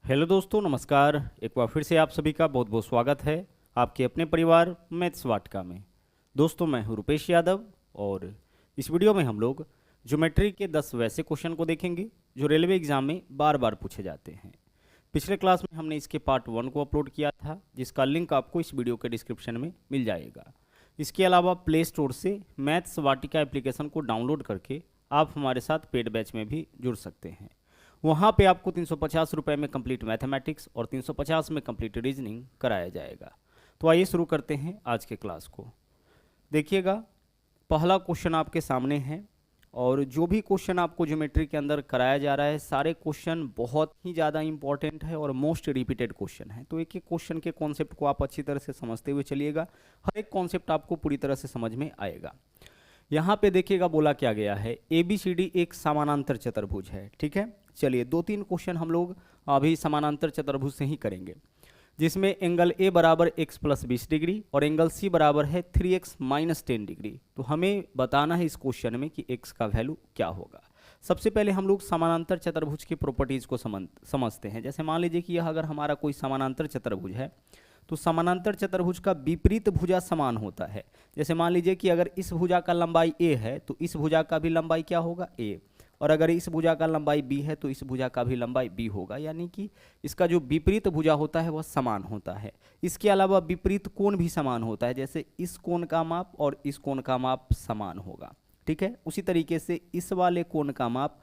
Hello दोस्तों, नमस्कार। एक बार फिर से आप सभी का बहुत बहुत स्वागत है आपके अपने परिवार मैथ्स वाटिका में। दोस्तों, मैं हूं रुपेश यादव और इस वीडियो में हम लोग ज्योमेट्री के 10 वैसे क्वेश्चन को देखेंगे जो रेलवे एग्जाम में बार बार पूछे जाते हैं। पिछले क्लास में हमने इसके पार्ट 1 को अपलोड किया था, जिसका लिंक आपको इस वीडियो के डिस्क्रिप्शन में मिल जाएगा। इसके अलावा प्ले स्टोर से मैथ्स वाटिका एप्लीकेशन को डाउनलोड करके आप हमारे साथ पेड बैच में भी जुड़ सकते हैं। वहाँ पे आपको 350 रुपये में कंप्लीट मैथमेटिक्स और 350 में कंप्लीट रीजनिंग कराया जाएगा। तो आइए शुरू करते हैं आज के क्लास को। देखिएगा, पहला क्वेश्चन आपके सामने है और जो भी क्वेश्चन आपको ज्योमेट्री के अंदर कराया जा रहा है, सारे क्वेश्चन बहुत ही ज़्यादा इंपॉर्टेंट है और मोस्ट रिपीटेड क्वेश्चन है। तो एक एक क्वेश्चन के कॉन्सेप्ट को आप अच्छी तरह से समझते हुए चलिएगा, हर एक कॉन्सेप्ट आपको पूरी तरह से समझ में आएगा। यहाँ पे देखिएगा, बोला क्या गया है, ABCD एक समानांतर चतुर्भुज है। ठीक है, चलिए 2-3 क्वेश्चन हम लोग अभी समानांतर चतुर्भुज से ही करेंगे, जिसमें एंगल A बराबर x प्लस 20 डिग्री और एंगल C बराबर है 3x माइनस 10 डिग्री। तो हमें बताना है इस क्वेश्चन में कि x का वैल्यू क्या होगा। सबसे पहले हम लोग समानांतर चतुर्भुज की प्रॉपर्टीज़ को समझते हैं। जैसे मान लीजिए कि यह अगर हमारा कोई समानांतर चतुर्भुज है, तो समानांतर चतुर्भुज का विपरीत भुजा समान होता है। जैसे मान लीजिए कि अगर इस भुजा का लंबाई a है तो इस भुजा का भी लंबाई क्या होगा, a, और अगर इस भुजा का लंबाई b है तो इस भुजा का भी लंबाई b होगा। यानी कि इसका जो विपरीत भुजा होता है वह समान होता है। इसके अलावा विपरीत कोण भी समान होता है, जैसे इस कोण का माप और इस कोण का माप समान होगा। ठीक है, उसी तरीके से इस वाले कोण का माप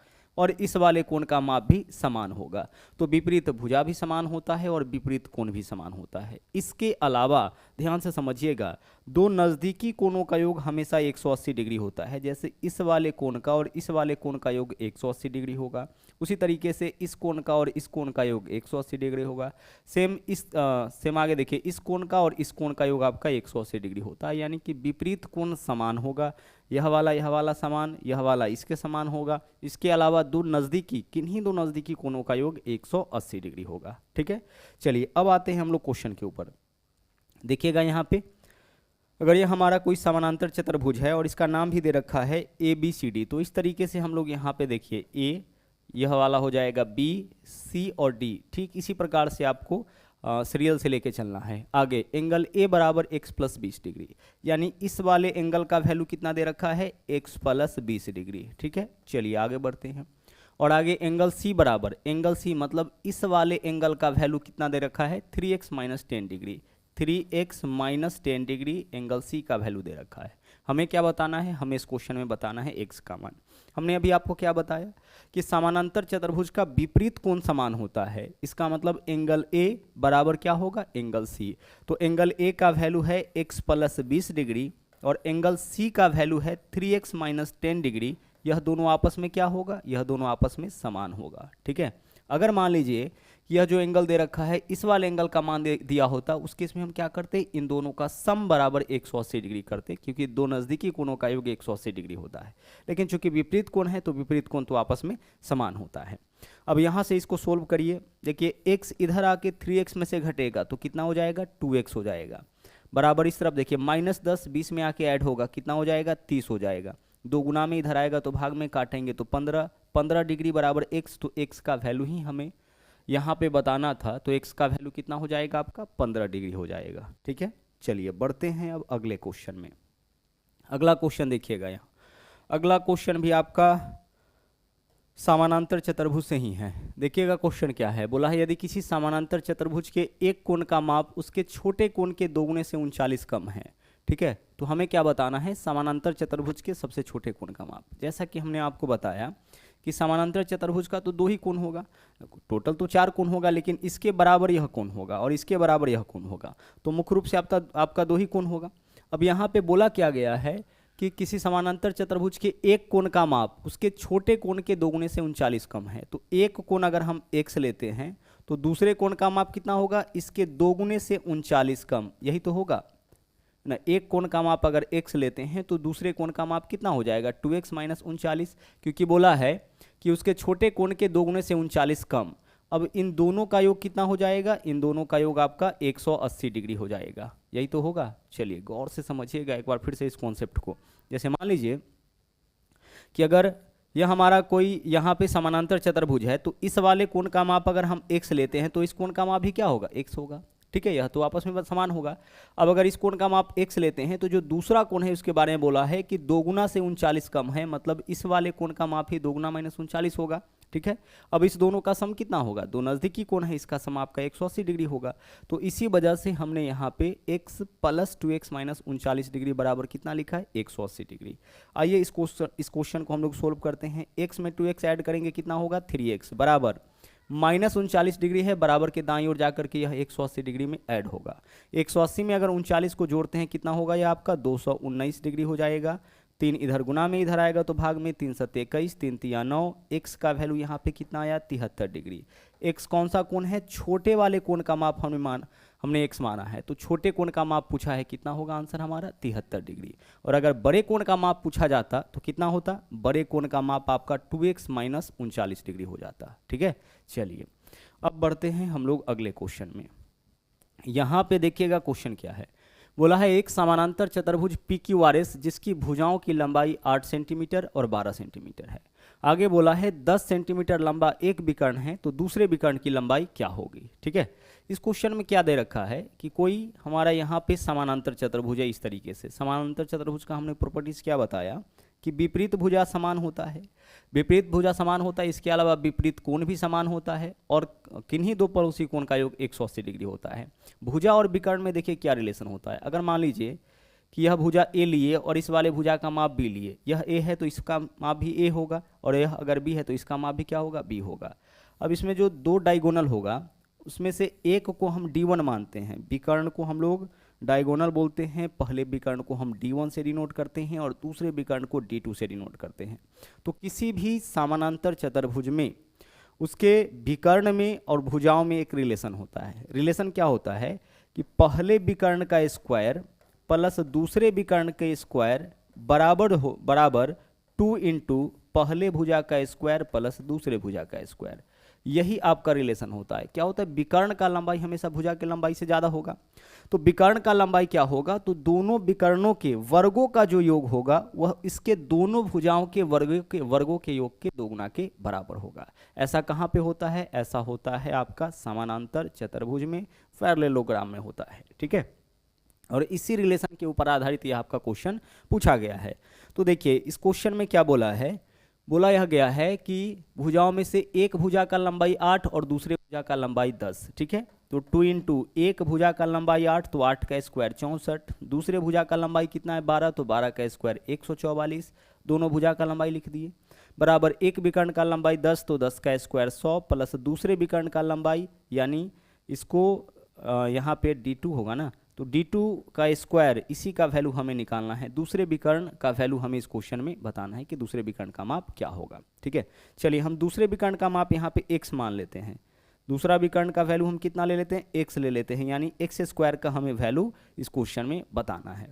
और इस वाले कोण का माप भी समान होगा। तो विपरीत भुजा भी समान होता है और विपरीत कोण भी समान होता है। इसके अलावा ध्यान से समझिएगा, दो नज़दीकी कोणों का योग हमेशा 180 डिग्री होता है। जैसे इस वाले कोण का और इस वाले कोण का योग 180 डिग्री होगा, उसी तरीके से इस कोण का और इस कोण का योग 180 डिग्री होगा। सेम आगे देखिए, इस कोण का और इस कोण का योग आपका 180 डिग्री होता है। यानी कि विपरीत कोण समान होगा, यह वाला समान, यह वाला इसके समान होगा। इसके अलावा किन्हीं दो नज़दीकी कोणों का योग 180 डिग्री होगा। ठीक है, चलिए अब आते हैं हम लोग क्वेश्चन के ऊपर। देखिएगा यहाँ पे, अगर ये हमारा कोई समानांतर चतुर्भुज है और इसका नाम भी दे रखा है ABCD, तो इस तरीके से हम लोग यहाँ पे देखिए A, यह वाला हो जाएगा B, C और D। ठीक इसी प्रकार से आपको सीरियल से लेके चलना है। आगे एंगल A बराबर x प्लस 20 डिग्री, यानी इस वाले एंगल का वैल्यू कितना दे रखा है, x प्लस 20 डिग्री। ठीक है, चलिए आगे बढ़ते हैं। और आगे एंगल C मतलब इस वाले एंगल का वैल्यू कितना दे रखा है, 3x minus 10 degree. 3x minus 10 degree angle C का वैल्यू दे रखा है। हमें क्या बताना है, हमें इस क्वेश्चन में बताना है x का मान। हमने अभी आपको क्या बताया कि समानांतर चतुर्भुज का विपरीत कोण समान होता है। इसका मतलब एंगल A बराबर क्या होगा, एंगल C। तो एंगल A का वैल्यू है x प्लस 20 डिग्री और एंगल C का वैल्यू है 3x माइनस 10 डिग्री। यह दोनों आपस में क्या होगा, यह दोनों आपस में समान होगा। ठीक है, अगर मान लीजिए यह जो एंगल दे रखा है इस वाले एंगल का मान दिया होता, उस केस में हम क्या करते, इन दोनों का सम बराबर 180 डिग्री करते, क्योंकि दो नज़दीकी कोणों का योग 180 डिग्री होता है। लेकिन चूंकि विपरीत कोण है तो विपरीत कोण तो आपस में समान होता है। अब यहाँ से इसको सोल्व करिए। देखिए x इधर आके 3x में से घटेगा तो कितना हो जाएगा, 2x हो जाएगा। बराबर इस तरफ देखिए -10 20 में आके ऐड होगा, कितना हो जाएगा, 30 हो जाएगा। दो गुना में इधर आएगा तो भाग में काटेंगे तो 15 डिग्री बराबर x। तो x का वैल्यू ही हमें यहाँ पे बताना था, तो x का वैल्यू कितना हो जाएगा आपका, 15 डिग्री हो जाएगा। ठीक है, चलिए बढ़ते हैं अब अगले क्वेश्चन में। अगला क्वेश्चन देखिएगा, यहाँ अगला क्वेश्चन भी आपका समानांतर चतुर्भुज से ही है। देखिएगा क्वेश्चन क्या है, बोला है यदि किसी समानांतर चतुर्भुज के एक कोण का माप उसके छोटे कोण के दोगुने से 39 कम है। ठीक है, तो हमें क्या बताना है, समानांतर चतुर्भुज के सबसे छोटे कोण का माप। जैसा कि हमने आपको बताया कि समानांतर चतुर्भुज का तो 2 ही कोण होगा, टोटल तो 4 कोण होगा, लेकिन इसके बराबर यह कोण होगा और इसके बराबर यह कोण होगा, तो मुख्य रूप से आपका 2 ही कोण होगा। अब यहाँ पे बोला क्या गया है कि किसी समानांतर चतुर्भुज के एक कोण का माप उसके छोटे कोण के दोगुने से 39 कम है। तो एक कोण अगर हम x लेते हैं तो दूसरे कोण का माप कितना होगा, इसके दोगुने से 39 कम, यही तो होगा ना। एक कोण का माप अगर x लेते हैं तो दूसरे कोण का माप कितना हो जाएगा, 2x माइनस 39, क्योंकि बोला है कि उसके छोटे कोण के दोगुने से 39 कम। अब इन दोनों का योग कितना हो जाएगा, इन दोनों का योग आपका 180 डिग्री हो जाएगा, यही तो होगा। चलिए गौर से समझिएगा एक बार फिर से इस कॉन्सेप्ट को। जैसे मान लीजिए कि अगर यह हमारा कोई यहाँ पे समानांतर चतुर्भुज है, तो इस वाले कोण का माप अगर हम x लेते हैं तो इस कोण का माप भी क्या होगा, x होगा। ठीक है, यह तो आपस में समान होगा। अब अगर इस कोण का माप x लेते हैं तो जो दूसरा कोण है उसके बारे में बोला है कि 2 गुना से 39 कम है, मतलब इस वाले कोण का माप ही 2 गुना माइनस 39 होगा। ठीक है, अब इस दोनों का सम कितना होगा, दो नज़दीकी कोण है, इसका सम आपका 180 डिग्री होगा। तो इसी वजह से हमने यहाँ पे x plus 2x minus 39 degree बराबर कितना लिखा है, 180 डिग्री। आइए इस क्वेश्चन को हम लोग सोल्व करते हैं। x में 2x ऐड करेंगे कितना होगा, 3x बराबर माइनस 39 डिग्री है, बराबर के दाईं ओर जाकर के यह 180 डिग्री में ऐड होगा। 180 में अगर 39 को जोड़ते हैं कितना होगा, यह आपका 219 डिग्री हो जाएगा। 3 इधर गुना में इधर आएगा तो भाग में, 3 7 21, 3 तिया 9, x का वैल्यू यहाँ पे कितना आया, 73 डिग्री। x कौन सा कोण है, छोटे वाले कोण का माप हमने x माना है, तो छोटे कोण का माप पूछा है, कितना होगा आंसर हमारा 73 डिग्री। और अगर बड़े कोण का माप पूछा जाता तो कितना होता, बड़े कोण का माप आपका 2x माइनस 39 डिग्री हो जाता। ठीक है, चलिए अब बढ़ते हैं हम लोग अगले क्वेश्चन में। यहाँ पे देखिएगा क्वेश्चन क्या है, बोला है एक समानांतर चतुर्भुज PQRS जिसकी भुजाओं की लंबाई 8 सेंटीमीटर और 12 सेंटीमीटर है। आगे बोला है 10 सेंटीमीटर लंबा एक विकर्ण है, तो दूसरे विकर्ण की लंबाई क्या होगी। ठीक है, इस क्वेश्चन में क्या दे रखा है कि कोई हमारा यहाँ पे समानांतर चतुर्भुज है। इस तरीके से समानांतर चतुर्भुज का हमने प्रॉपर्टीज क्या बताया कि विपरीत भुजा समान होता है, विपरीत भुजा समान होता है, इसके अलावा विपरीत कोण भी समान होता है, और किन्हीं दो पड़ोसी कोण का योग 180 डिग्री होता है। भुजा और विकर्ण में देखिए क्या रिलेशन होता है। अगर मान लीजिए कि यह भुजा ए लिए और इस वाले भुजा का माप बी लिए, यह ए है तो इसका माप भी ए होगा, और यह अगर बी है तो इसका माप भी क्या होगा, बी होगा। अब इसमें जो दो डायगोनल होगा उसमें से एक को हम D1 मानते हैं, विकर्ण को हम लोग डायगोनल बोलते हैं। पहले विकर्ण को हम D1 से डिनोट करते हैं और दूसरे विकर्ण को D2 से डिनोट करते हैं। तो किसी भी समानांतर चतुर्भुज में उसके विकर्ण में और भुजाओं में एक रिलेशन होता है। रिलेशन क्या होता है कि पहले विकर्ण का स्क्वायर प्लस दूसरे विकर्ण के स्क्वायर बराबर 2 इंटू पहले भुजा का स्क्वायर प्लस दूसरे भुजा का स्क्वायर। यही आपका रिलेशन होता है। क्या होता है, विकर्ण का लंबाई हमेशा भुजा की लंबाई से ज़्यादा होगा। तो विकर्ण का लंबाई क्या होगा, तो दोनों विकर्णों के वर्गों का जो योग होगा वह इसके दोनों भुजाओं के वर्गों के योग के 2 गुना के बराबर होगा। ऐसा कहाँ पे होता है, ऐसा होता है आपका समानांतर चतुर्भुज में, पैरेललोग्राम में होता है। ठीक है, और इसी रिलेशन के ऊपर आधारित यह आपका क्वेश्चन पूछा गया है। तो देखिए इस क्वेश्चन में क्या बोला है, बोला यह गया है कि भुजाओं में से एक भुजा का लंबाई 8 और दूसरे भुजा का लंबाई 10। ठीक है, तो 2 इंटू एक भुजा का लंबाई 8 तो 8 का स्क्वायर 64, दूसरे भुजा का लंबाई कितना है 12 तो 12 का स्क्वायर 144, दोनों भुजा का लंबाई लिख दिए, बराबर एक विकर्ण का लंबाई 10 तो 10 का स्क्वायर 100 प्लस दूसरे विकर्ण का लंबाई, यानी इसको यहाँ पे D2 होगा ना, तो D2 का स्क्वायर इसी का वैल्यू हमें निकालना है। दूसरे विकर्ण का वैल्यू हमें इस क्वेश्चन में बताना है कि दूसरे विकर्ण का माप क्या होगा। ठीक है, चलिए हम दूसरे विकर्ण का माप यहाँ पे x मान लेते हैं। दूसरा विकर्ण का वैल्यू हम कितना ले लेते हैं, x ले लेते हैं, यानी x स्क्वायर का हमें वैल्यू इस क्वेश्चन में बताना है।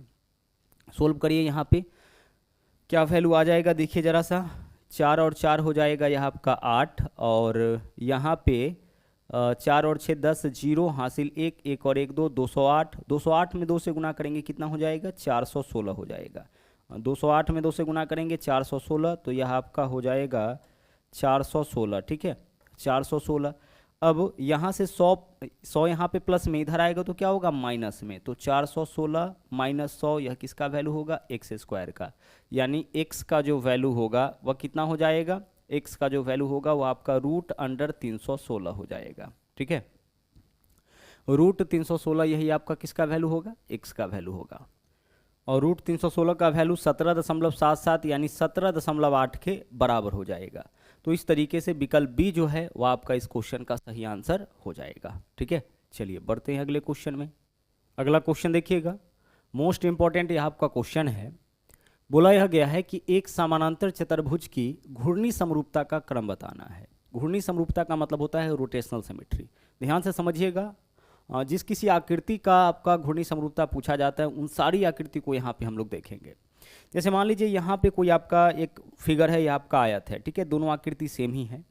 सोल्व करिए, यहाँ पे क्या वैल्यू आ जाएगा देखिए जरा सा, 4 और 4 हो जाएगा यह आपका 8, और यहाँ पे 4 और 6 10, 0 हासिल 1, 1 और 1 2, 208, 208 में 2 से गुना करेंगे कितना हो जाएगा, 416 हो जाएगा। 208 में 2 से गुना करेंगे 416, तो यह आपका हो जाएगा 416। ठीक है, 416। अब यहाँ से 100 यहाँ पे प्लस में, इधर आएगा तो क्या होगा माइनस में, तो 416 माइनस 100 यह किसका वैल्यू होगा, एक्स स्क्वायर का, यानी x का जो वैल्यू होगा वह कितना हो जाएगा, x का जो वैल्यू होगा वो आपका √316 हो जाएगा। ठीक है, √316 यही आपका किसका वैल्यू होगा, x का वैल्यू होगा, और √316 का वैल्यू 17.77 यानी 17.8 के बराबर हो जाएगा। तो इस तरीके से विकल्प बी जो है वह आपका इस क्वेश्चन का सही आंसर हो जाएगा। ठीक है, चलिए बढ़ते हैं अगले क्वेश्चन में। अगला क्वेश्चन देखिएगा, मोस्ट इंपॉर्टेंट यह आपका क्वेश्चन है। बोला यह गया है कि एक समानांतर चतुर्भुज की घूर्णी समरूपता का क्रम बताना है। घूर्णी समरूपता का मतलब होता है रोटेशनल सिमेट्री। ध्यान से समझिएगा, जिस किसी आकृति का आपका घूर्णी समरूपता पूछा जाता है उन सारी आकृति को यहाँ पे हम लोग देखेंगे। जैसे मान लीजिए यहाँ पे कोई आपका एक फिगर है, यह आपका आयत है। ठीक है, दोनों आकृति सेम ही है,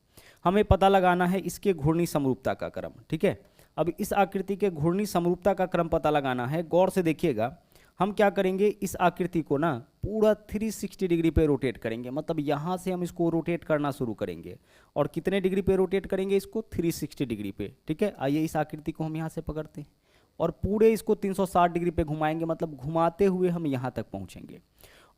हमें पता लगाना है इसके घूर्णी समरूपता का क्रम। ठीक है, अब इस आकृति के घूर्णी समरूपता का क्रम पता लगाना है। गौर से देखिएगा, हम क्या करेंगे, इस आकृति को ना पूरा 360 डिग्री पे रोटेट करेंगे, मतलब यहाँ से हम इसको रोटेट करना शुरू करेंगे। और कितने डिग्री पे रोटेट करेंगे इसको, 360 डिग्री पे। ठीक है, आइए इस आकृति को हम यहाँ से पकड़ते हैं और पूरे इसको 360 डिग्री पे घुमाएंगे, मतलब घुमाते हुए हम यहाँ तक पहुँचेंगे।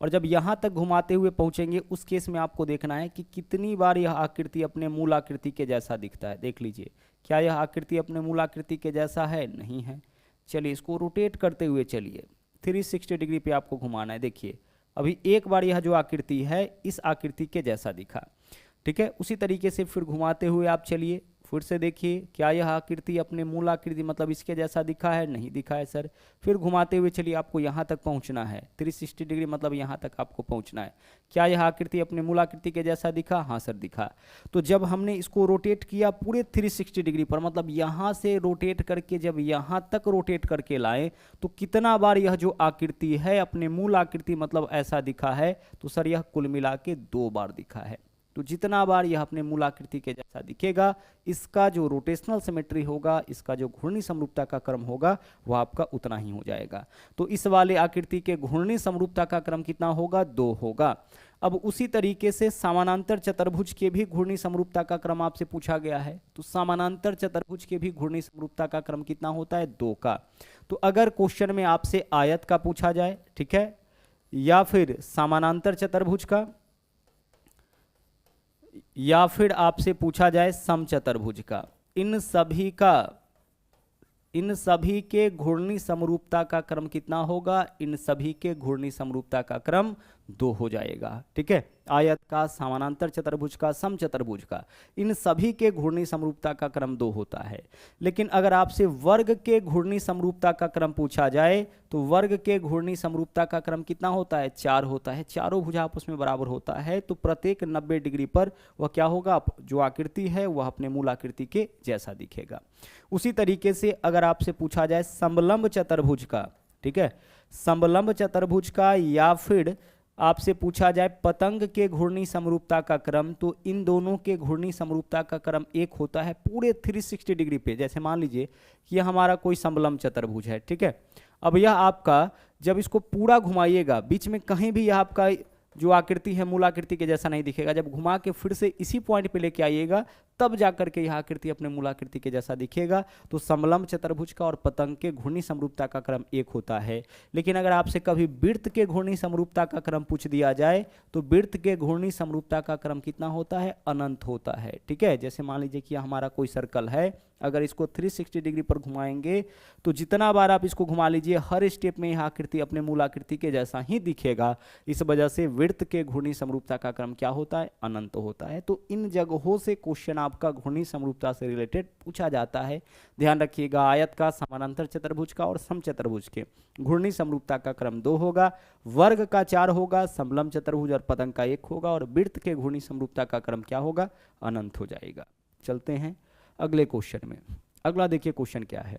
और जब यहाँ तक घुमाते हुए पहुँचेंगे उस केस में आपको देखना है कि कितनी बार यह आकृति अपने मूल आकृति के जैसा दिखता है। देख लीजिए, क्या यह आकृति अपने मूल आकृति के जैसा है, नहीं है। चलिए इसको रोटेट करते हुए चलिए, 360 डिग्री पे आपको घुमाना है। देखिए अभी एक बार यह जो आकृति है इस आकृति के जैसा दिखा, ठीक है। उसी तरीके से फिर घुमाते हुए आप चलिए, फिर से देखिए क्या यह आकृति अपने मूल आकृति मतलब इसके जैसा दिखा है, नहीं दिखा है सर। फिर घुमाते हुए चलिए, आपको यहाँ तक पहुँचना है, 360 डिग्री मतलब यहाँ तक आपको पहुँचना है। क्या यह आकृति अपने मूल आकृति के जैसा दिखा, हाँ सर दिखा। तो जब हमने इसको रोटेट किया पूरे 360 डिग्री पर, मतलब यहाँ से रोटेट करके जब यहाँ तक रोटेट करके लाए तो कितना बार यह जो आकृति है अपने मूल आकृति मतलब ऐसा दिखा है, तो सर यह कुल मिला के 2 बार दिखा है। तो जितना बार यह अपने मूल आकृति के जैसा दिखेगा, इसका जो रोटेशनल सिमेट्री होगा, इसका जो घूर्णी समरूपता का क्रम होगा वह आपका उतना ही हो जाएगा। तो इस वाले आकृति के घूर्णी समरूपता का क्रम कितना होगा, 2 होगा। अब उसी तरीके से समानांतर चतुर्भुज के भी घूर्णी समरूपता का क्रम आपसे पूछा गया है। तो समानांतर चतुर्भुज के भी घूर्णी समरूपता का क्रम कितना होता है, 2 का। तो अगर क्वेश्चन में आपसे आयत का पूछा जाए, ठीक है, या फिर समानांतर चतुर्भुज का, या फिर आपसे पूछा जाए समचतुर्भुज का, इन सभी के घूर्णी समरूपता का क्रम कितना होगा, इन सभी के घूर्णी समरूपता का क्रम 2 हो जाएगा। ठीक है, आयत का, समानांतर चतुर्भुज का, समचतुर्भुज का, इन सभी के घूर्णी समरूपता का क्रम 2 होता है। लेकिन अगर आपसे वर्ग के घूर्णी समरूपता का क्रम पूछा जाए तो वर्ग के घूर्णी समरूपता का क्रम कितना होता है, 4 होता है। चारों भुजा आपस में बराबर होता है, तो प्रत्येक 90 डिग्री पर वह क्या होगा, जो आकृति है वह अपने मूल आकृति के जैसा दिखेगा। उसी तरीके से अगर आपसे पूछा जाए समलंब चतुर्भुज का, ठीक है, समलंब चतुर्भुज का, या फिर आपसे पूछा जाए पतंग के घूर्णी समरूपता का क्रम, तो इन दोनों के घूर्णी समरूपता का क्रम 1 होता है पूरे 360 डिग्री पे। जैसे मान लीजिए कि यह हमारा कोई समलंब चतुर्भुज है, ठीक है। अब यह आपका जब इसको पूरा घुमाइएगा, बीच में कहीं भी यह आपका जो आकृति है मूल आकृति के जैसा नहीं दिखेगा। जब घुमा के फिर से इसी पॉइंट पे लेके आइएगा तब जाकर के यह आकृति अपने मूल आकृति के जैसा दिखेगा। तो समलंब चतुर्भुज का और पतंग के घूर्णी समरूपता का क्रम 1 होता है। लेकिन अगर आपसे कभी वृत्त के घूर्णी समरूपता का क्रम पूछ दिया जाए तो वृत्त के घूर्णी समरूपता का क्रम कितना होता है, अनंत होता है। ठीक है, जैसे मान लीजिए कि हमारा कोई सर्कल है, अगर इसको 360 डिग्री पर घुमाएंगे तो जितना बार आप इसको घुमा लीजिए हर स्टेप में यह आकृति अपने मूल आकृति के जैसा ही दिखेगा। इस वजह से वृत्त के घूर्णी समरूपता का क्रम क्या होता है, अनंत होता है। तो इन जगहों से क्वेश्चन आपका घूर्णी समरूपता से रिलेटेड पूछा जाता है। ध्यान रखिएगा, आयत का, समानांतर चतुर्भुज का और समचतुर्भुज के घूर्णी समरूपता का क्रम 2 होगा, वर्ग का 4 होगा, समलंब चतुर्भुज और पतंग का 1 होगा, और वृत्त के घूर्णी समरूपता का क्रम क्या होगा, अनंत हो जाएगा। चलते हैं अगले क्वेश्चन में। अगला देखिए क्वेश्चन क्या है।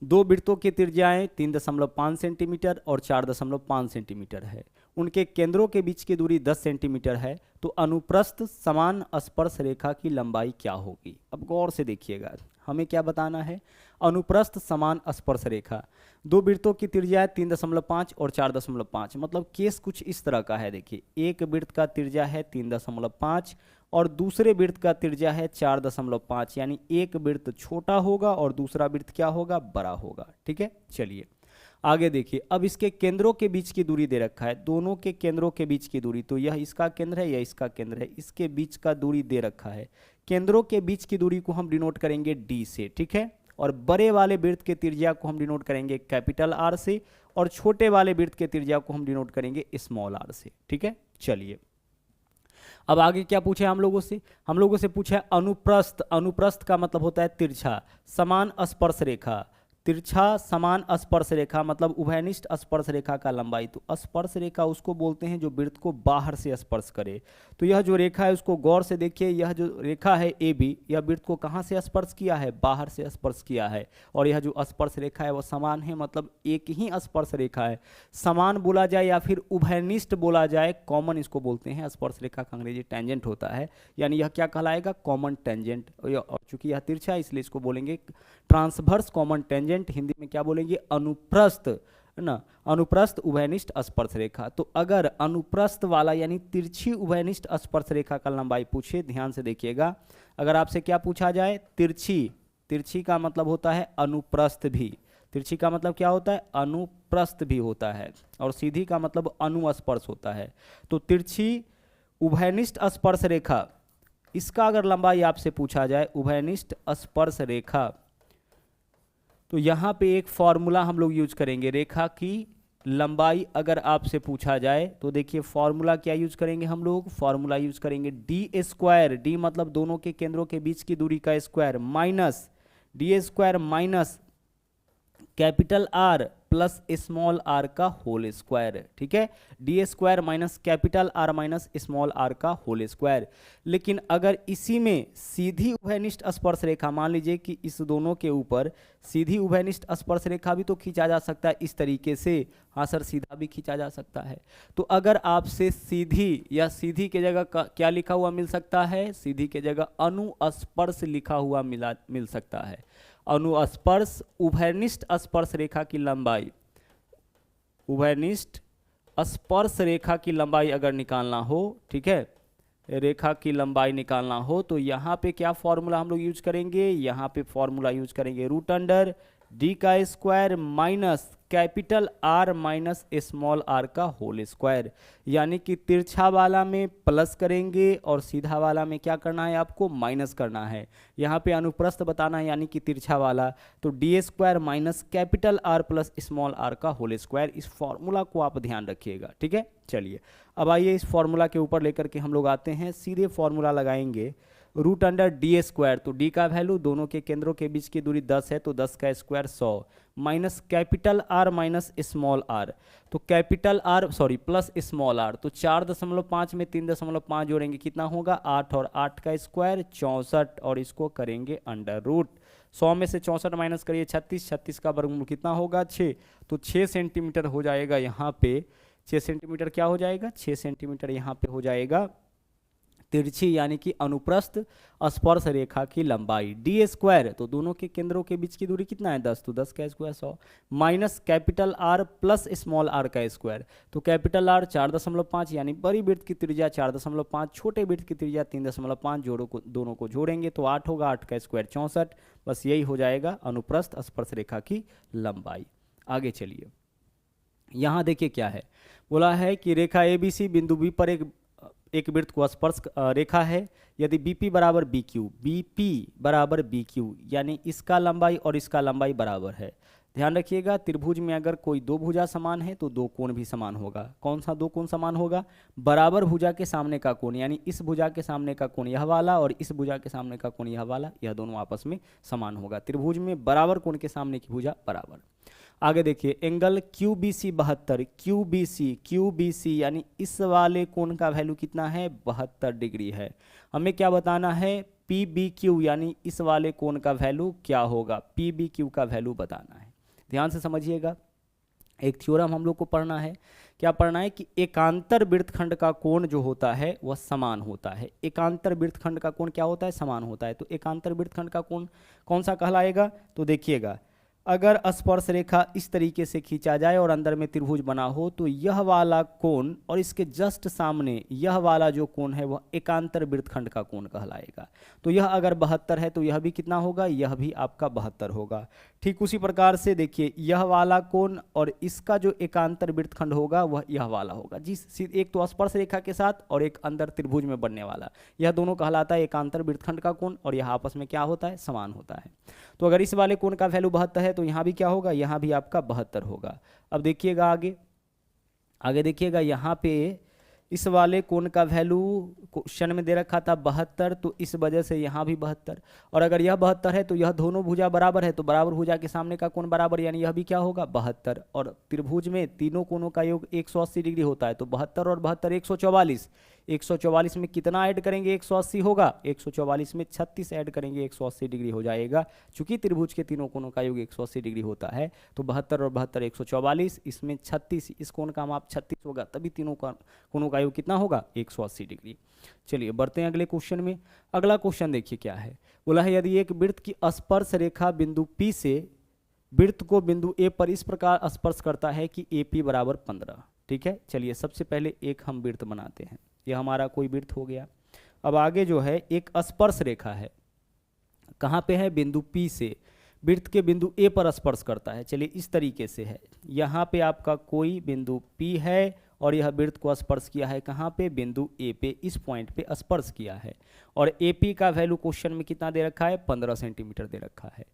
2 वृत्तों की त्रिज्याएं 3.5 सेंटीमीटर और 4.5 सेंटीमीटर है। उनके केंद्रों के बीच की दूरी 10 सेंटीमीटर है। तो अनुप्रस्थ समान स्पर्श रेखा की लंबाई क्या होगी। अब गौर से देखिएगा, हमें क्या बताना है, अनुप्रस्थ समान स्पर्श रेखा। 2 वृत्तों की त्रिज्या 3.5 और 4.5, मतलब केस कुछ इस तरह का है। देखिए, एक वृत्त का त्रिज्या है 3.5 और दूसरे वृत्त का त्रिज्या है 4.5, यानी एक वृत्त छोटा होगा और दूसरा वृत्त क्या होगा, बड़ा होगा। ठीक है, चलिए आगे देखिए। अब इसके केंद्रों के बीच की दूरी दे रखा है, दोनों के केंद्रों के बीच की दूरी, तो यह इसका केंद्र है, यह इसका केंद्र है, इसके बीच का दूरी दे रखा है। केंद्रों के बीच की दूरी को हम डिनोट करेंगे डी से, ठीक है। और बड़े वाले वृत्त के त्रिज्या को हम डिनोट करेंगे कैपिटल आर से, और छोटे वाले वृत्त के त्रिज्या को हम डिनोट करेंगे स्मॉल आर से। ठीक है, चलिए अब आगे क्या पूछे हम लोगों से, हम लोगों से पूछा है अनुप्रस्थ। अनुप्रस्थ का मतलब होता है तिरछा, समान स्पर्श रेखा, तिरछा समान स्पर्श रेखा मतलब उभयनिष्ठ स्पर्श रेखा का लंबाई। तो स्पर्श रेखा उसको बोलते हैं जो वृत्त को बाहर से स्पर्श करे। तो यह जो रेखा है उसको गौर से देखिए, यह जो रेखा है ए बी, यह वृत्त को कहाँ से स्पर्श किया है, बाहर से स्पर्श किया है। और यह जो स्पर्श रेखा है वह समान है, मतलब एक ही स्पर्श रेखा है। समान बोला जाए या फिर उभयनिष्ठ बोला जाए, कॉमन इसको बोलते हैं। स्पर्श रेखा का अंग्रेजी टेंजेंट होता है, यानी यह क्या कहलाएगा, कॉमन टेंजेंट। और चूंकि यह तिरछा है इसलिए इसको बोलेंगे ट्रांसवर्स कॉमन टेंजेंट। हिंदी में क्या बोलेंगे, अनुप्रस्थ है ना, अनुप्रस्थ उभयनिष्ठ स्पर्श रेखा। तो अगर अनुप्रस्थ वाला यानी तिरछी उभयनिष्ठ स्पर्श रेखा का लंबाई पूछे, ध्यान से देखिएगा, अगर आपसे क्या पूछा जाए, तिरछी, तिरछी का मतलब होता है अनुप्रस्थ भी, तिरछी का मतलब क्या होता है, अनुप्रस्थ भी होता है, और सीधी का मतलब अनुस्पर्श होता है। तो तिरछी उभयनिष्ठ स्पर्श रेखा, इसका अगर लंबाई आपसे पूछा जाए, उभयनिष्ठ स्पर्श रेखा, तो यहाँ पे एक फॉर्मूला हम लोग यूज करेंगे। रेखा की लंबाई अगर आपसे पूछा जाए तो देखिए फॉर्मूला क्या यूज करेंगे हम लोग, फॉर्मूला यूज करेंगे डी स्क्वायर, डी मतलब दोनों के केंद्रों के बीच की दूरी का square, minus d square minus capital R plus small r का होल स्क्वायर। ठीक है, d square minus capital R minus small r का होल स्क्वायर। लेकिन अगर इसी में सीधी उभयनिष्ठ स्पर्श रेखा, मान लीजिए कि इस दोनों के ऊपर सीधी उभयनिष्ठ स्पर्श रेखा भी तो खींचा जा सकता है इस तरीके से, हाँ सर सीधा भी खींचा जा सकता है। तो अगर आपसे सीधी या सीधी के जगह क्या लिखा हुआ मिल सकता है, सीधी के जगह अनुस्पर्श लिखा हुआ मिल सकता है। अनुस्पर्श उभयनिष्ठ स्पर्श रेखा की लंबाई, उभयनिष्ठ स्पर्श रेखा की लंबाई अगर निकालना हो, ठीक है, रेखा की लंबाई निकालना हो तो यहाँ पे क्या फॉर्मूला हम लोग यूज करेंगे, यहाँ पे फॉर्मूला यूज करेंगे रूट अंडर डी का square minus capital R minus small r का होल स्क्वायर। यानी कि तिरछा वाला में प्लस करेंगे और सीधा वाला में क्या करना है, आपको माइनस करना है। यहाँ पे अनुप्रस्थ बताना है यानी कि तिरछा वाला, तो d square minus capital R plus small r का होल स्क्वायर। इस फॉर्मूला को आप ध्यान रखिएगा, ठीक है। चलिए अब आइए इस फॉर्मूला के ऊपर लेकर के हम लोग आते हैं, सीधे फॉर्मूला लगाएंगे रूट अंडर डी स्क्वायर, तो डी का वैल्यू दोनों के केंद्रों के बीच की दूरी 10 है, तो 10 का square 100 minus capital R minus small r, तो capital R sorry plus small r, तो 4.5 में 3.5 जोड़ेंगे कितना होगा 8, और 8 का स्क्वायर 64, और इसको करेंगे अंडर रूट 100 में से 64 माइनस करिए 36, 36 का वर्गमूल कितना होगा 6, तो 6 सेंटीमीटर हो जाएगा यहाँ पे, 6 सेंटीमीटर क्या हो जाएगा, 6 सेंटीमीटर यहाँ पे हो जाएगा तिरछी यानी कि अनुप्रस्थ स्पर्श रेखा की लंबाई। डी स्क्वायर तो दोनों के केंद्रों के बीच की दूरी कितना है 10, तो 10 का square 100 minus capital R plus small r का स्क्वायर, तो कैपिटल आर 4.5 यानी बड़ी वृत्त की त्रिज्या 4.5, छोटे वृत्त की त्रिज्या 3.5, दोनों को जोड़ेंगे तो 8 होगा, 8 का स्क्वायर 64, बस यही हो जाएगा अनुप्रस्थ स्पर्श रेखा की लंबाई। आगे चलिए, यहाँ देखिए क्या है, बोला है कि रेखा ABC बिंदु B पर एक वृत्त को स्पर्श रेखा है, यदि BP बराबर BQ, BP बराबर BQ यानी इसका लंबाई और इसका लंबाई बराबर है। ध्यान रखिएगा त्रिभुज में अगर कोई दो भुजा समान है तो दो कोण भी समान होगा। कौन सा दो कोण समान होगा, बराबर भुजा के सामने का कोण, यानी इस भुजा के सामने का कोण यह वाला और इस भुजा के सामने का कोण यह वाला, यह दोनों आपस में समान होगा। त्रिभुज में बराबर कोण के सामने की भुजा बराबर। आगे देखिए एंगल QBC 72, QBC यानी इस वाले कोण का वैल्यू कितना है 72 डिग्री है। हमें क्या बताना है PBQ यानी इस वाले कोण का वैल्यू क्या होगा, PBQ का वैल्यू बताना है। ध्यान से समझिएगा, एक थ्योरम हम लोग को पढ़ना है, क्या पढ़ना है कि एकांतर वृत्तखंड का कोण जो होता है वह समान होता है। एकांतर वृत्तखंड का कोण क्या होता है, समान होता है। तो एकांतर वृत्तखंड का कोण कौन सा कहलाएगा, तो देखिएगा अगर स्पर्श रेखा इस तरीके से खींचा जाए और अंदर में त्रिभुज बना हो तो यह वाला कोण और इसके जस्ट सामने यह वाला जो कोण है वह एकांतर वृत्तखंड का कोण कहलाएगा। तो यह अगर 72 है तो यह भी कितना होगा, यह भी आपका 72 होगा। ठीक उसी प्रकार से देखिए यह वाला कोण और इसका जो एकांतर वृत्तखंड होगा वह यह वाला होगा, जिस एक तो स्पर्श रेखा के साथ और एक अंदर त्रिभुज में बनने वाला, यह दोनों कहलाता है एकांतर वृत्तखंड का कोण, और यह आपस में क्या होता है, समान होता है। तो अगर इस वाले कोण का वैल्यू 72 है तो यहाँ भी क्या होगा, यहाँ भी आपका 72 होगा। अब देखिएगा आगे देखिएगा यहाँ पे इस वाले कोण का वैल्यू क्वेश्चन में दे रखा था 72, तो इस वजह से यहाँ भी 72, और अगर यह 72 है तो यह दोनों भुजा बराबर है, तो बराबर भुजा के सामने का कोण बराबर, यानी यह भी क्या होगा 72, और त्रिभुज में तीनों कोणों का योग 180 डिग्री होता है, तो 72 और 72 144, 144 में कितना ऐड करेंगे 180 होगा, 144 में 36 ऐड करेंगे 180 डिग्री हो जाएगा। चूंकि त्रिभुज के तीनों कोणों का योग 180 डिग्री होता है तो 72 और 72 144, इसमें 36, इस कोण का माप 36 होगा, तभी तीनों कोणों का योग कितना होगा 180 डिग्री। चलिए बढ़ते हैं अगले क्वेश्चन में। अगला क्वेश्चन देखिए क्या है, बोला है यदि एक वृत्त की स्पर्श रेखा बिंदु P से वृत्त को बिंदु ए पर इस प्रकार स्पर्श करता है कि AP बराबर 15। ठीक है, चलिए सबसे पहले एक हम वृत्त बनाते हैं। यह हमारा कोई वृत्त हो गया। अब आगे जो है एक स्पर्श रेखा है, कहाँ पे है? बिंदु P से वृत्त के बिंदु A पर स्पर्श करता है। चलिए इस तरीके से है, यहाँ पे आपका कोई बिंदु P है और यह वृत्त को स्पर्श किया है कहाँ पे? बिंदु A पे, इस पॉइंट पे स्पर्श किया है। और AP का वैल्यू क्वेश्चन में कितना दे रखा है? 15 सेंटीमीटर दे रखा है।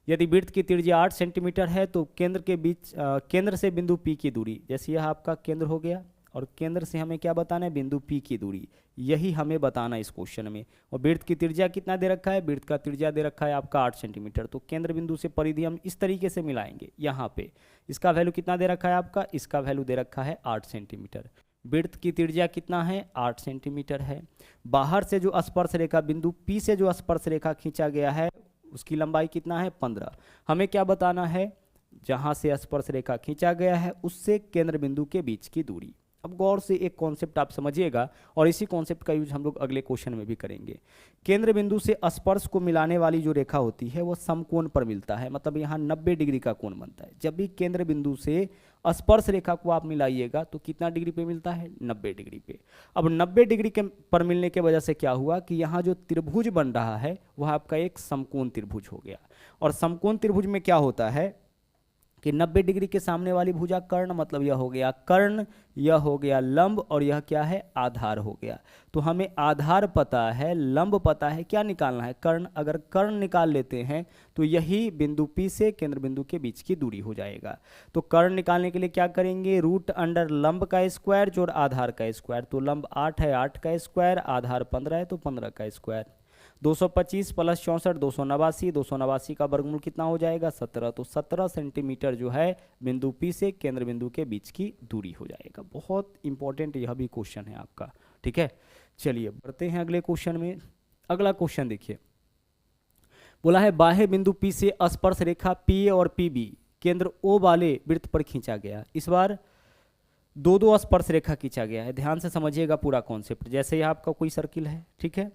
यदि वृत्त की त्रिज्या 8 सेंटीमीटर है तो केंद्र के बीच केंद्र से बिंदु P की दूरी, जैसे यह आपका केंद्र हो गया और केंद्र से हमें क्या बताना है? बिंदु P की दूरी, यही हमें बताना है इस क्वेश्चन में। और वृत्त की त्रिज्या कितना दे रखा है? वृत्त का त्रिज्या दे रखा है आपका 8 सेंटीमीटर। तो केंद्र बिंदु से परिधि हम इस तरीके से मिलाएंगे। यहाँ पे इसका वैल्यू कितना दे रखा है आपका? इसका वैल्यू दे रखा है 8 सेंटीमीटर। वृत्त की त्रिज्या कितना है? 8 सेंटीमीटर है। बाहर से जो स्पर्श रेखा बिंदु P से जो स्पर्श रेखा खींचा गया है उसकी लंबाई कितना है? 15। हमें क्या बताना है? जहाँ से स्पर्श रेखा खींचा गया है उससे केंद्र बिंदु के बीच की दूरी। अब गौर से एक कॉन्सेप्ट आप समझिएगा और इसी कॉन्सेप्ट का यूज हम लोग अगले क्वेश्चन में भी करेंगे। केंद्र बिंदु से स्पर्श को मिलाने वाली जो रेखा होती है वो समकोण पर मिलता है, मतलब यहाँ 90 डिग्री का कोण बनता है। जब भी केंद्र बिंदु से स्पर्श रेखा को आप मिलाइएगा तो कितना डिग्री पे मिलता है? 90 डिग्री पे। अब 90 डिग्री के पर मिलने के वजह से क्या हुआ कि यहाँ जो त्रिभुज बन रहा है वह आपका एक समकोण त्रिभुज हो गया। और समकोण त्रिभुज में क्या होता है कि 90 डिग्री के सामने वाली भुजा कर्ण, मतलब यह हो गया कर्ण, यह हो गया लंब और यह क्या है? आधार हो गया। तो हमें आधार पता है, लंब पता है, क्या निकालना है? कर्ण। अगर कर्ण निकाल लेते हैं तो यही बिंदु P से केंद्र बिंदु के बीच की दूरी हो जाएगा। तो कर्ण निकालने के लिए क्या करेंगे? रूट अंडर लंब का स्क्वायर जोड़ आधार का स्क्वायर। तो लंब 8 है, 8 का स्क्वायर, आधार 15 है तो 15 का स्क्वायर। 225 प्लस 64 289, 289 का वर्गमूल कितना हो जाएगा? 17। तो 17 सेंटीमीटर जो है बिंदु P से केंद्र बिंदु के बीच की दूरी हो जाएगा। बहुत इंपॉर्टेंट यह भी क्वेश्चन है आपका। ठीक है, चलिए बढ़ते हैं अगले क्वेश्चन में। अगला क्वेश्चन देखिए, बोला है बाह्य बिंदु P से स्पर्श रेखा PA और PB केंद्र O वाले वृत्त पर खींचा गया। इस बार दो स्पर्श रेखा खींचा गया है। ध्यान से समझिएगा पूरा कॉन्सेप्ट। जैसे यह आपका कोई सर्किल है, ठीक है,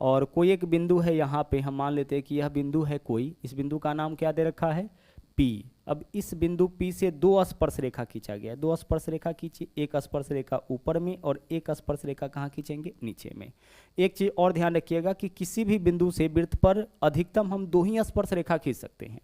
और कोई एक बिंदु है यहाँ पे, हम मान लेते हैं कि यह बिंदु है कोई, इस बिंदु का नाम क्या दे रखा है? P। अब इस बिंदु P से दो स्पर्श रेखा खींचा गया है। दो स्पर्श रेखा खींची, एक स्पर्श रेखा ऊपर में और एक स्पर्श रेखा कहाँ खींचेंगे? नीचे में। एक चीज और ध्यान रखिएगा कि किसी भी बिंदु से वृत्त पर अधिकतम हम 2 ही स्पर्श रेखा खींच सकते हैं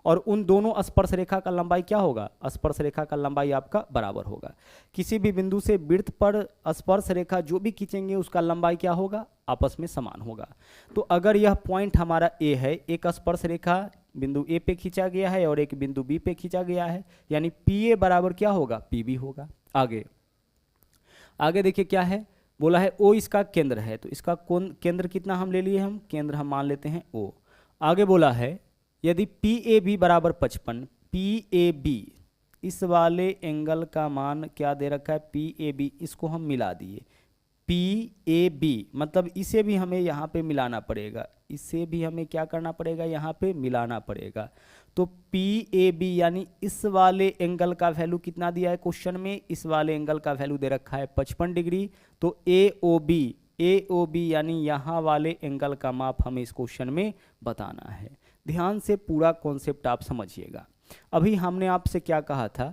और उन दोनों स्पर्श रेखा का लंबाई क्या होगा? स्पर्श रेखा का लंबाई आपका बराबर होगा। किसी भी बिंदु से वृत्त पर स्पर्श रेखा जो भी खींचेंगे उसका लंबाई क्या होगा? आपस में समान होगा। तो अगर यह पॉइंट हमारा A है, एक स्पर्श रेखा बिंदु A पे खींचा गया है और एक बिंदु B पे खींचा गया है, यानी PA बराबर क्या होगा? PB होगा। आगे देखिए क्या है, बोला है O इसका केंद्र है, तो इसका केंद्र कितना हम ले लिए? हम केंद्र हम मान लेते हैं O। आगे बोला है यदि PAB बराबर 55, PAB इस वाले एंगल का मान क्या दे रखा है? PAB, इसको हम मिला दिए। PAB मतलब इसे भी हमें यहाँ पे मिलाना पड़ेगा, इसे भी हमें क्या करना पड़ेगा? यहाँ पे मिलाना पड़ेगा। तो PAB यानी इस वाले एंगल का वैल्यू कितना दिया है क्वेश्चन में? इस वाले एंगल का वैल्यू दे रखा है 55 डिग्री। तो AOB यानी यहाँ वाले एंगल का माप हमें इस क्वेश्चन में बताना है। ध्यान से पूरा कॉन्सेप्ट आप समझिएगा। अभी हमने आपसे क्या कहा था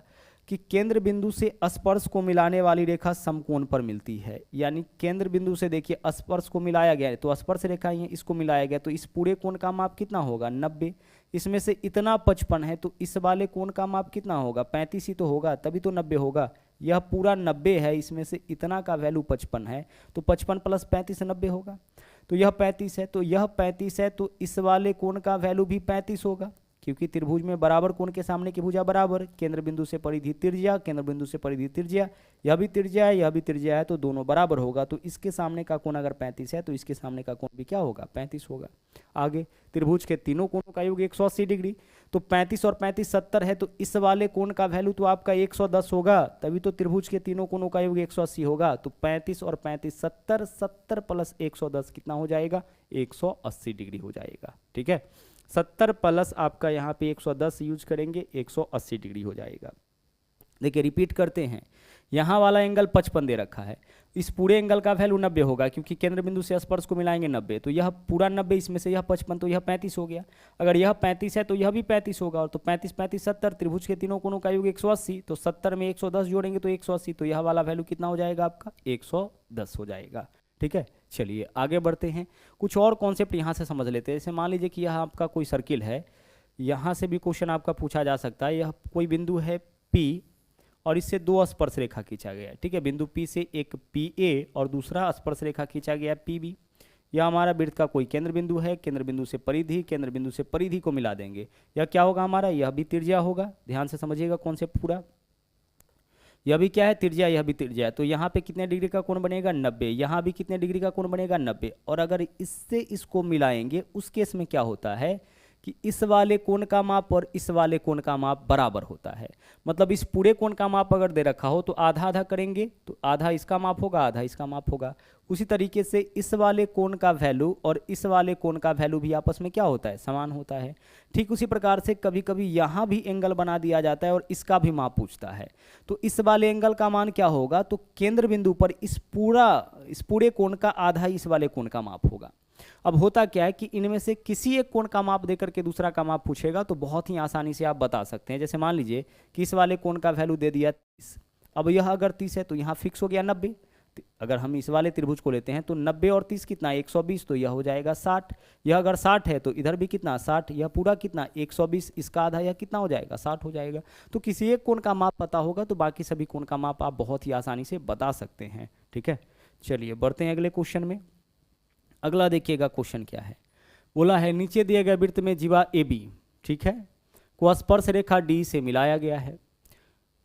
कि केंद्र बिंदु से स्पर्श को मिलाने वाली रेखा समकोण पर मिलती है। यानी केंद्र बिंदु से देखिए स्पर्श को मिलाया गया है तो स्पर्श रेखा ही है, इसको मिलाया गया तो इस पूरे कोण का माप कितना होगा? 90। इसमें से इतना 55 है तो इस वाले कोण का माप कितना होगा? 35 ही तो होगा, तभी तो 90 होगा। यह पूरा 90 है, इसमें से इतना का वैल्यू 55 है तो 55 प्लस 35 90 होगा। तो यह 35 है, तो यह 35 है तो इस वाले कोण का वैल्यू भी 35 होगा, क्योंकि त्रिभुज में बराबर कोण के सामने की भुजा बराबर, केंद्र बिंदु से परिधि त्रिज्या, केंद्र बिंदु से परिधि त्रिज्या, यह भी त्रिज्या है यह भी त्रिज्या है, तो दोनों बराबर होगा। तो इसके सामने का कोण अगर 35 है तो इसके सामने का कोण भी क्या होगा? 35 होगा। आगे त्रिभुज के तीनों कोणों का योग 180 डिग्री, तो 35 और 35 70 है, तो इस वाले कोण का वैल्यू तो आपका 110 होगा, तभी तो त्रिभुज के तीनों कोणों का योग 180 होगा। तो 35 और 35 70, 70 प्लस 110 कितना हो जाएगा? 180 डिग्री हो जाएगा। ठीक है, 70 प्लस आपका यहाँ पे 110 यूज करेंगे 180 डिग्री हो जाएगा। देखिए रिपीट करते हैं, यहाँ वाला एंगल 55 दे रखा है, इस पूरे एंगल का वैल्यू 90 होगा क्योंकि केंद्र बिंदु से स्पर्श को मिलाएंगे 90, तो यह पूरा 90, इसमें से यह 55, तो यह 35 हो गया। अगर यह 35 है तो यह भी 35 होगा, और तो 35 35 70, त्रिभुज के तीनों कोणों का योग 180, तो 70 में 110 जोड़ेंगे तो 180, तो यह वाला वैल्यू कितना हो जाएगा आपका 110 हो जाएगा। ठीक है, चलिए आगे बढ़ते हैं, कुछ और कॉन्सेप्ट यहाँ से समझ लेते हैं। जैसे मान लीजिए कि यह आपका कोई सर्किल है, यहाँ से भी क्वेश्चन आपका पूछा जा सकता है। यह कोई बिंदु है P और इससे दो स्पर्श रेखा खींचा गया है। ठीक है, बिंदु P से एक PA और दूसरा स्पर्श रेखा खींचा गया है PB। यह हमारा वृत्त का कोई केंद्र बिंदु है, केंद्र बिंदु से परिधि, केंद्र बिंदु से परिधि को मिला देंगे। यह क्या होगा हमारा, यह भी त्रिज्या होगा। ध्यान से समझिएगा कॉन्सेप्ट पूरा। यह भी क्या है, त्रिज्या, यह भी त्रिज्या। तो यहाँ पे कितने डिग्री का कोण बनेगा 90, यहाँ भी कितने डिग्री का कोण बनेगा 90। और अगर इससे इसको मिलाएंगे उस केस में क्या होता है कि इस वाले कोण का माप और इस वाले कोण का माप बराबर होता है। मतलब इस पूरे कोण का माप अगर दे रखा हो तो आधा आधा करेंगे, तो आधा इसका माप होगा, आधा इसका माप होगा। उसी तरीके से इस वाले कोण का वैल्यू और इस वाले कोण का वैल्यू भी आपस में क्या होता है, समान होता है। ठीक उसी प्रकार से कभी कभी यहाँ भी एंगल बना दिया जाता है और इसका भी माप पूछता है, तो इस वाले एंगल का मान क्या होगा, तो केंद्र बिंदु पर इस पूरे कोण का आधा इस वाले कोण का माप होगा। अब होता क्या है कि इनमें से किसी एक कोण का माप देकर के दूसरा का माप पूछेगा तो बहुत ही आसानी से आप बता सकते हैं। जैसे मान लीजिए कि इस वाले कोण का वैल्यू दे दिया 30, अब यह अगर 30 है तो यहाँ फिक्स हो गया 90। अगर हम इस वाले त्रिभुज को लेते हैं तो 90 और 30 कितना 120, तो यह हो जाएगा 60। यह अगर 60 है तो इधर भी कितना 60, यह पूरा कितना 120, इसका आधा यह कितना हो जाएगा 60 हो जाएगा। तो किसी एक कोण का माप पता होगा तो बाकी सभी कोण का माप आप बहुत ही आसानी से बता सकते हैं। ठीक है, चलिए बढ़ते हैं अगले क्वेश्चन में। अगला देखिएगा क्वेश्चन क्या है, बोला है नीचे दिए गए वृत्त में जीवा AB, ठीक है, को स्पर्श रेखा D से मिलाया गया है।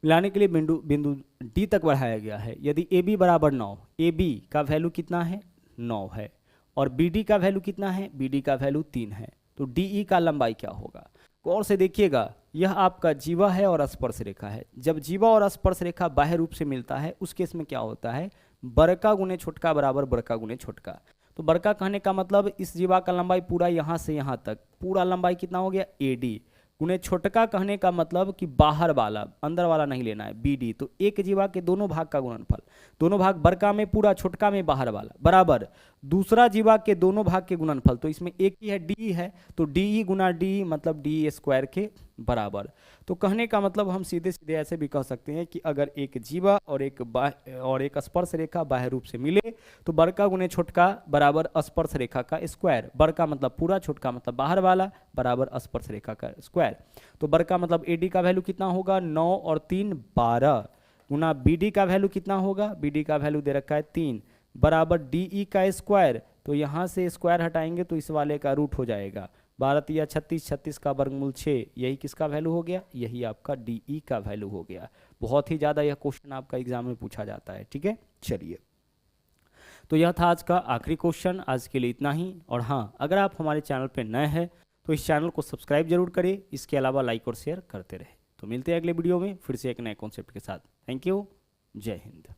मिलाने के लिए बिंदु D तक बढ़ाया गया है। यदि AB बराबर 9, AB का वैल्यू कितना है 9 है, और BD का वैल्यू कितना है, BD का वैल्यू 3 है, तो DE का लंबाई क्या होगा। गौर से देखिएगा, यह आपका जीवा है और स्पर्श रेखा है। जब जीवा और स्पर्श रेखा बाह्य रूप से मिलता है उस केस में क्या होता है, बड़का गुने छोटका बराबर बड़का गुने छोटका। तो बड़का कहने का मतलब इस जीवा का लंबाई पूरा यहाँ से यहाँ तक पूरा लंबाई कितना हो गया AD, गुने छोटका कहने का मतलब कि बाहर वाला, अंदर वाला नहीं लेना है, BD। तो एक जीवा के दोनों भाग का गुणनफल, दोनों भाग बड़का में पूरा, छोटका में बाहर वाला, बराबर दूसरा जीवा के दोनों भाग के गुणनफल। तो इसमें एक ही है DE है, तो DE गुना DE मतलब DE स्क्वायर के बराबर। तो कहने का मतलब हम सीधे सीधे ऐसे भी कह सकते हैं कि अगर एक जीवा और एक स्पर्श रेखा बाह्य रूप से मिले तो बड़का गुने छोटका बराबर स्पर्श रेखा का स्क्वायर। बड़का मतलब पूरा, छोटका मतलब बाहर वाला, बराबर स्पर्श रेखा का स्क्वायर। तो बड़का मतलब AD का वैल्यू कितना होगा 9 और 3 12, गुना BD का वैल्यू कितना होगा, BD का वैल्यू दे रखा है 3, बराबर DE का स्क्वायर। तो यहाँ से स्क्वायर हटाएंगे तो इस वाले का रूट हो जाएगा 12 या 36, 36 का वर्गमूल 6, यही किसका वैल्यू हो गया, यही आपका DE का वैल्यू हो गया। बहुत ही ज़्यादा यह क्वेश्चन आपका एग्जाम में पूछा जाता है। ठीक है, चलिए तो यह था आज का आखिरी क्वेश्चन। आज के लिए इतना ही। और हाँ, अगर आप हमारे चैनल पर नए हैं तो इस चैनल को सब्सक्राइब जरूर करें, इसके अलावा लाइक और शेयर करते रहें। तो मिलते हैं अगले वीडियो में फिर से एक नए कॉन्सेप्ट के साथ। थैंक यू, जय हिंद।